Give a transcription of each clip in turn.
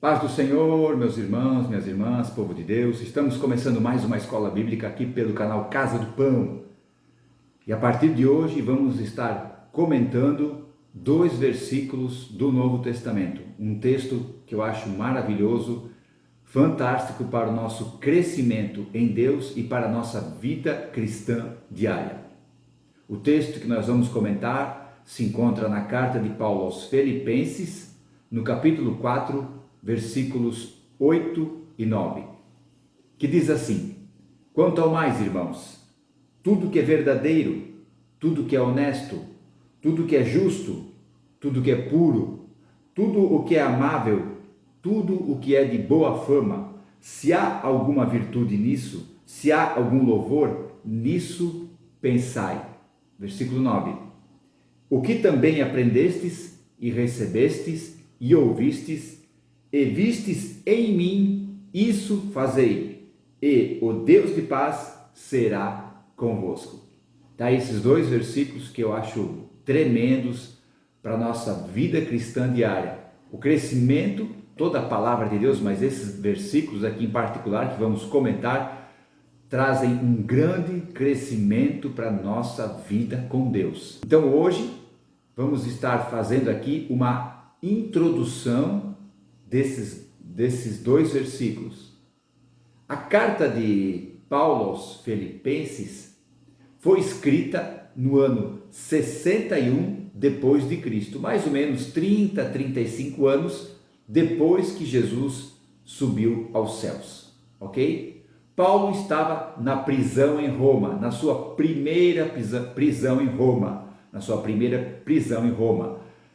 Paz do Senhor, meus irmãos, minhas irmãs, povo de Deus. Estamos começando mais uma escola bíblica aqui pelo canal Casa do Pão. E a partir de hoje vamos estar comentando 2 versículos do Novo Testamento. Um texto que eu acho maravilhoso, fantástico para o nosso crescimento em Deus e para a nossa vida cristã diária. O texto que nós vamos comentar se encontra na carta de Paulo aos Filipenses, no capítulo 4, versículos 8 e 9, que diz assim: quanto ao mais, irmãos, tudo que é verdadeiro, tudo que é honesto, tudo que é justo, tudo que é puro, tudo o que é amável, tudo o que é de boa fama, se há alguma virtude nisso, se há algum louvor, nisso pensai. Versículo 9: o que também aprendestes e recebestes e ouvistes e vistes em mim, isso fazei, e o Deus de paz será convosco. Tá, esses 2 versículos que eu acho tremendos para a nossa vida cristã diária. O crescimento, toda a palavra de Deus, mas esses versículos aqui em particular que vamos comentar, trazem um grande crescimento para a nossa vida com Deus. Então hoje vamos estar fazendo aqui uma introdução desses 2 versículos. A carta de Paulo aos Filipenses foi escrita no ano 61 depois de Cristo, mais ou menos 30, 35 anos depois que Jesus subiu aos céus, ok? Paulo estava na prisão em Roma, na sua primeira prisão em Roma,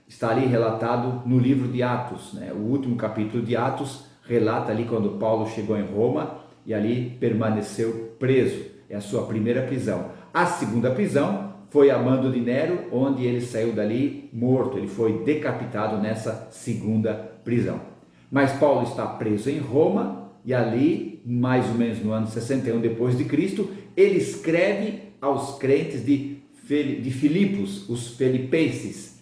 Está ali relatado no livro de Atos, né? O último capítulo de Atos relata ali quando Paulo chegou em Roma e ali permaneceu preso. É a sua primeira prisão. A segunda prisão foi a mando de Nero, onde ele saiu dali morto. Ele foi decapitado nessa segunda prisão. Mas Paulo está preso em Roma e ali, mais ou menos no ano 61 depois de Cristo, ele escreve aos crentes de Filipos, os filipenses.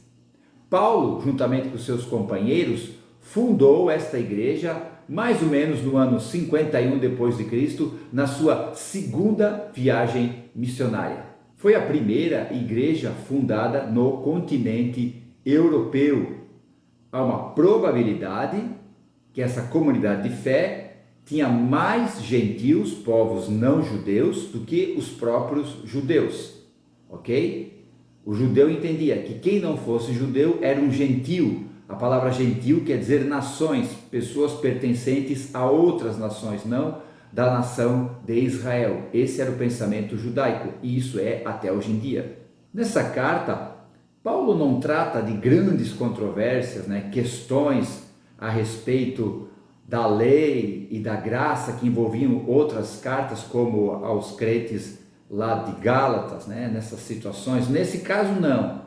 Paulo, juntamente com seus companheiros, fundou esta igreja mais ou menos no ano 51 depois de Cristo, na sua segunda viagem missionária. Foi a primeira igreja fundada no continente europeu. Há uma probabilidade que essa comunidade de fé tinha mais gentios, povos não judeus, do que os próprios judeus, ok? O judeu entendia que quem não fosse judeu era um gentio. A palavra gentio quer dizer nações, pessoas pertencentes a outras nações, não da nação de Israel. Esse era o pensamento judaico e isso é até hoje em dia. Nessa carta, Paulo não trata de grandes controvérsias, questões a respeito da lei e da graça que envolviam outras cartas, como aos crentes lá de Gálatas, nessas situações. Nesse caso não.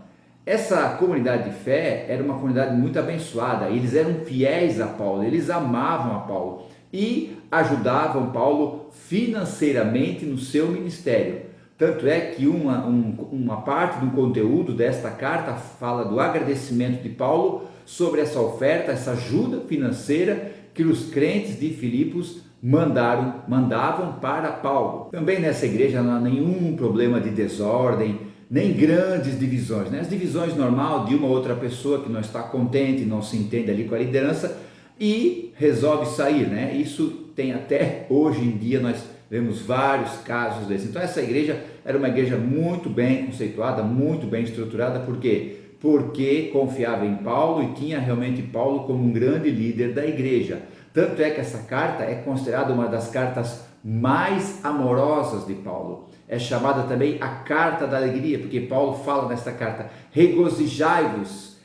Essa comunidade de fé era uma comunidade muito abençoada, eles eram fiéis a Paulo, eles amavam a Paulo e ajudavam Paulo financeiramente no seu ministério. Tanto é que uma parte do conteúdo desta carta fala do agradecimento de Paulo sobre essa oferta, essa ajuda financeira que os crentes de Filipos mandavam para Paulo. Também nessa igreja não há nenhum problema de desordem, nem grandes divisões, As divisões normal de uma ou outra pessoa que não está contente, não se entende ali com a liderança e resolve sair, Isso tem até hoje em dia, nós vemos vários casos desses. Então essa igreja era uma igreja muito bem conceituada, muito bem estruturada. Por quê? Porque confiava em Paulo e tinha realmente Paulo como um grande líder da igreja. Tanto é que essa carta é considerada uma das cartas mais amorosas de Paulo. É chamada também a carta da alegria, porque Paulo fala nesta carta: regozijai-vos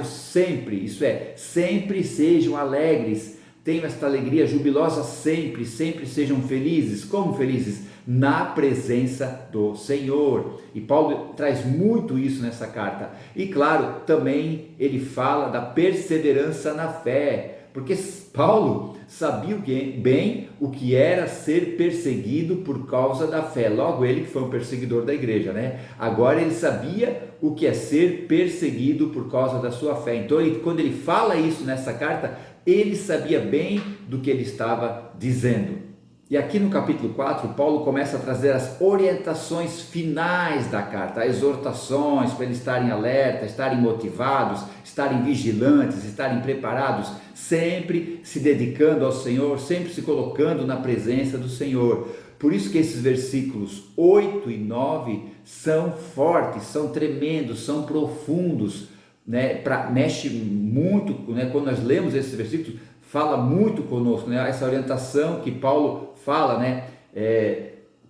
sempre, isso é, sempre sejam alegres, tenham esta alegria jubilosa sempre, sempre sejam felizes. Como felizes? Na presença do Senhor. E Paulo traz muito isso nessa carta. E claro, também ele fala da perseverança na fé, Porque Paulo sabia bem o que era ser perseguido por causa da fé. Logo, ele que foi um perseguidor da igreja, né? Agora ele sabia o que é ser perseguido por causa da sua fé. Então, quando ele fala isso nessa carta, ele sabia bem do que ele estava dizendo. E aqui no capítulo 4, Paulo começa a trazer as orientações finais da carta, as exortações para eles estarem alerta, estarem motivados, estarem vigilantes, estarem preparados, sempre se dedicando ao Senhor, sempre se colocando na presença do Senhor. Por isso que esses versículos 8 e 9 são fortes, são tremendos, são profundos, né? Mexe muito, né? Quando nós lemos esses versículos, fala muito conosco, né? Essa orientação que Paulo fala, né?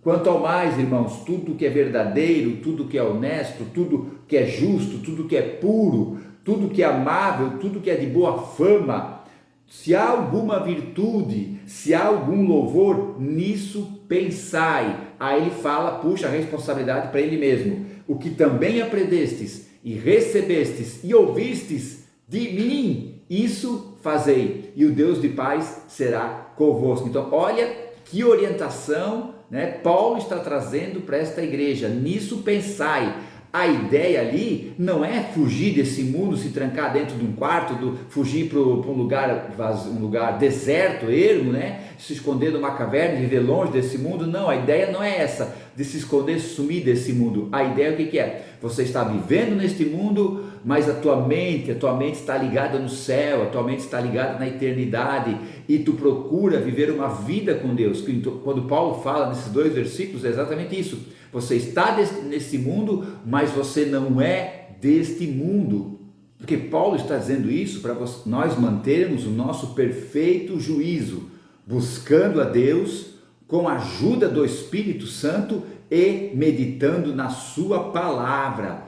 Quanto ao mais, irmãos, tudo que é verdadeiro, tudo que é honesto, tudo que é justo, tudo que é puro, tudo que é amável, tudo que é de boa fama, se há alguma virtude, se há algum louvor, nisso pensai. Aí ele fala, puxa a responsabilidade para ele mesmo. O que também aprendestes e recebestes e ouvistes de mim, isso fazei, e o Deus de paz será convosco. Então, olha que orientação, né, Paulo está trazendo para esta igreja. Nisso pensai. A ideia ali não é fugir desse mundo, se trancar dentro de um quarto, fugir para um lugar deserto, ermo, né? Se esconder numa caverna e viver longe desse mundo. Não, a ideia não é essa, de se esconder, sumir desse mundo. A ideia é o que é? Você está vivendo neste mundo, mas a tua mente está ligada no céu, a tua mente está ligada na eternidade, e tu procura viver uma vida com Deus. Quando Paulo fala nesses 2 versículos, é exatamente isso. Você está nesse mundo, mas você não é deste mundo. Porque Paulo está dizendo isso para nós mantermos o nosso perfeito juízo, buscando a Deus com a ajuda do Espírito Santo e meditando na sua palavra.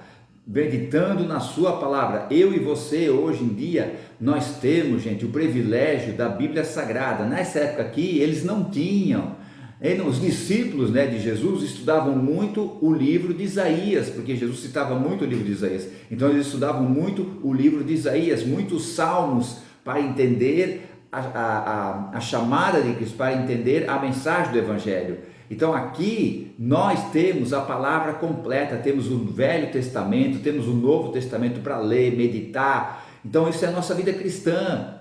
Meditando na sua palavra. Eu e você, hoje em dia, nós temos, gente, o privilégio da Bíblia Sagrada. Nessa época aqui, eles não tinham. Os discípulos, né, de Jesus estudavam muito o livro de Isaías, porque Jesus citava muito o livro de Isaías. Então eles estudavam muito o livro de Isaías, muitos salmos, para entender a chamada de Cristo, para entender a mensagem do Evangelho. Então aqui nós temos a palavra completa, temos o Velho Testamento, temos o Novo Testamento para ler, meditar. Então isso é a nossa vida cristã,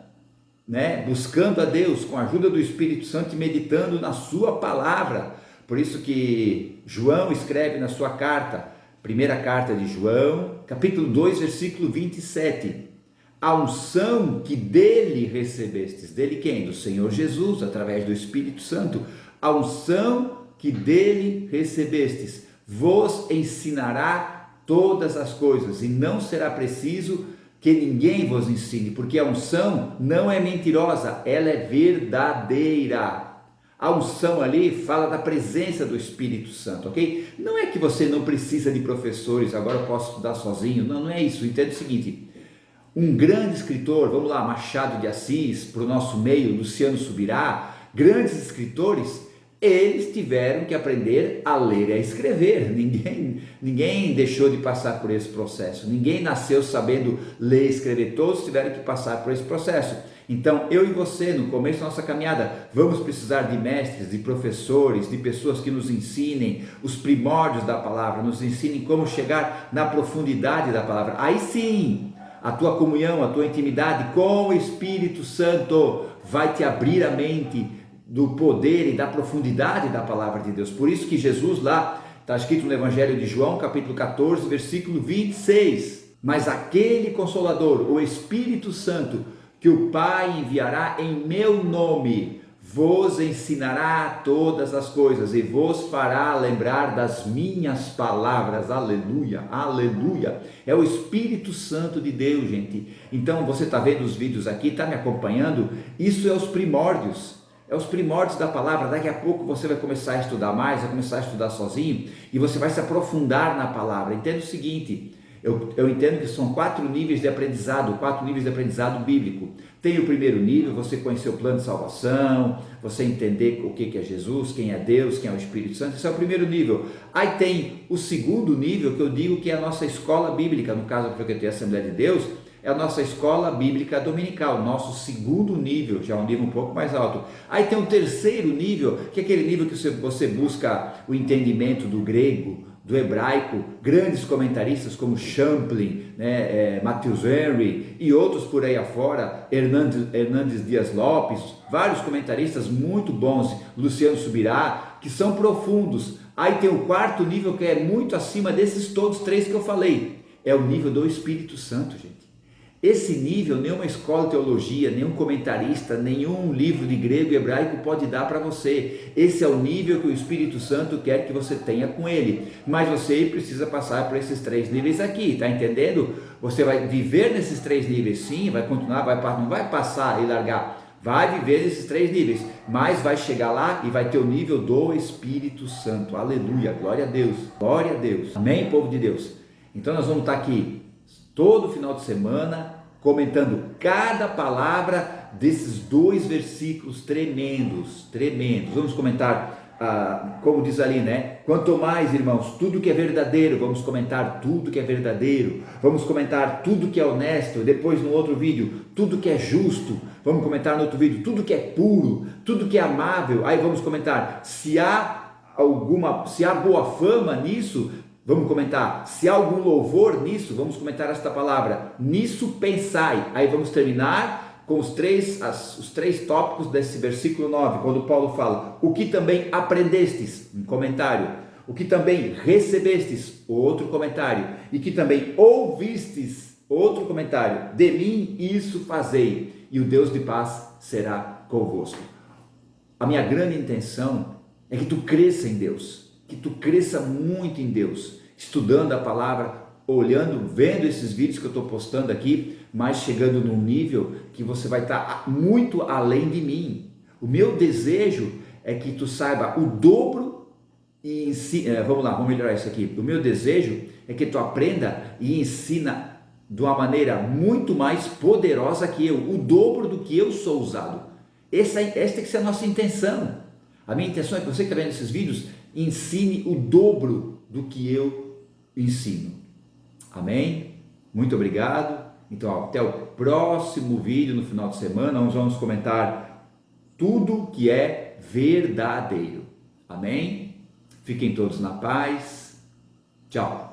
né? Buscando a Deus com a ajuda do Espírito Santo e meditando na sua palavra. Por isso que João escreve na sua carta, primeira carta de João, capítulo 2, versículo 27, a unção que dele recebestes. Dele quem? Do Senhor Jesus, através do Espírito Santo. A unção que dele recebestes vos ensinará todas as coisas, e não será preciso que ninguém vos ensine, porque a unção não é mentirosa, ela é verdadeira. A unção ali fala da presença do Espírito Santo, ok? Não é que você não precisa de professores, agora eu posso estudar sozinho, não é isso. Entenda o seguinte, um grande escritor, vamos lá, Machado de Assis, para o nosso meio, Luciano Subirá, grandes escritores, eles tiveram que aprender a ler e a escrever. Ninguém deixou de passar por esse processo, ninguém nasceu sabendo ler e escrever, todos tiveram que passar por esse processo. Então eu e você, no começo da nossa caminhada, vamos precisar de mestres, de professores, de pessoas que nos ensinem os primórdios da palavra, nos ensinem como chegar na profundidade da palavra. Aí sim, a tua comunhão, a tua intimidade com o Espírito Santo vai te abrir a mente do poder e da profundidade da palavra de Deus. Por isso que Jesus lá, está escrito no Evangelho de João, capítulo 14, versículo 26, mas aquele Consolador, o Espírito Santo, que o Pai enviará em meu nome, vos ensinará todas as coisas e vos fará lembrar das minhas palavras. Aleluia, aleluia. É o Espírito Santo de Deus, gente. Então você está vendo os vídeos aqui, está me acompanhando? Isso é os primórdios. É os primórdios da palavra. Daqui a pouco você vai começar a estudar mais, vai começar a estudar sozinho e você vai se aprofundar na palavra. Entenda o seguinte, eu entendo que são 4 níveis de aprendizado, 4 níveis de aprendizado bíblico. Tem o primeiro nível, você conhecer o plano de salvação, você entender o que é Jesus, quem é Deus, quem é o Espírito Santo. Esse é o primeiro nível. Aí tem o segundo nível, que eu digo que é a nossa escola bíblica, no caso da Assembleia de Deus, é a nossa escola bíblica dominical, nosso segundo nível, já é um nível um pouco mais alto. Aí tem um terceiro nível, que é aquele nível que você busca o entendimento do grego, do hebraico, grandes comentaristas como Champlin, Matthews Henry e outros por aí afora, Hernandes Dias Lopes, vários comentaristas muito bons, Luciano Subirá, que são profundos. Aí tem o quarto nível, que é muito acima desses todos três que eu falei, é o nível do Espírito Santo, gente. Esse nível, nenhuma escola de teologia, nenhum comentarista, nenhum livro de grego e hebraico pode dar para você. Esse é o nível que o Espírito Santo quer que você tenha com ele. Mas você precisa passar por esses três níveis aqui, tá entendendo? Você vai viver nesses três níveis, sim, vai continuar, não vai passar e largar. Vai viver nesses três níveis, mas vai chegar lá e vai ter o nível do Espírito Santo. Aleluia, glória a Deus, glória a Deus. Amém, povo de Deus? Então nós vamos estar aqui todo final de semana comentando cada palavra desses 2 versículos tremendos. Vamos comentar, como diz ali, quanto mais, irmãos, tudo que é verdadeiro, vamos comentar tudo que é verdadeiro, vamos comentar tudo que é honesto, depois no outro vídeo, tudo que é justo, vamos comentar no outro vídeo, tudo que é puro, tudo que é amável, aí vamos comentar se há boa fama nisso. Vamos comentar, se há algum louvor nisso, vamos comentar esta palavra, nisso pensai. Aí vamos terminar com os três tópicos desse versículo 9, quando Paulo fala, o que também aprendestes, um comentário, o que também recebestes, outro comentário, e que também ouvistes, outro comentário, de mim isso fazei, e o Deus de paz será convosco. A minha grande intenção é que tu cresça em Deus, que tu cresça muito em Deus, estudando a palavra, olhando, vendo esses vídeos que eu estou postando aqui, mas chegando num nível que você vai estar muito além de mim. O meu desejo é que tu saiba o dobro e ensina. Vamos melhorar isso aqui. O meu desejo é que tu aprenda e ensina de uma maneira muito mais poderosa que eu, o dobro do que eu sou usado. Esta tem que ser a nossa intenção. A minha intenção é que você que está vendo esses vídeos ensine o dobro do que eu ensino. Amém? Muito obrigado. Então, até o próximo vídeo no final de semana, nós vamos comentar tudo que é verdadeiro. Amém? Fiquem todos na paz. Tchau.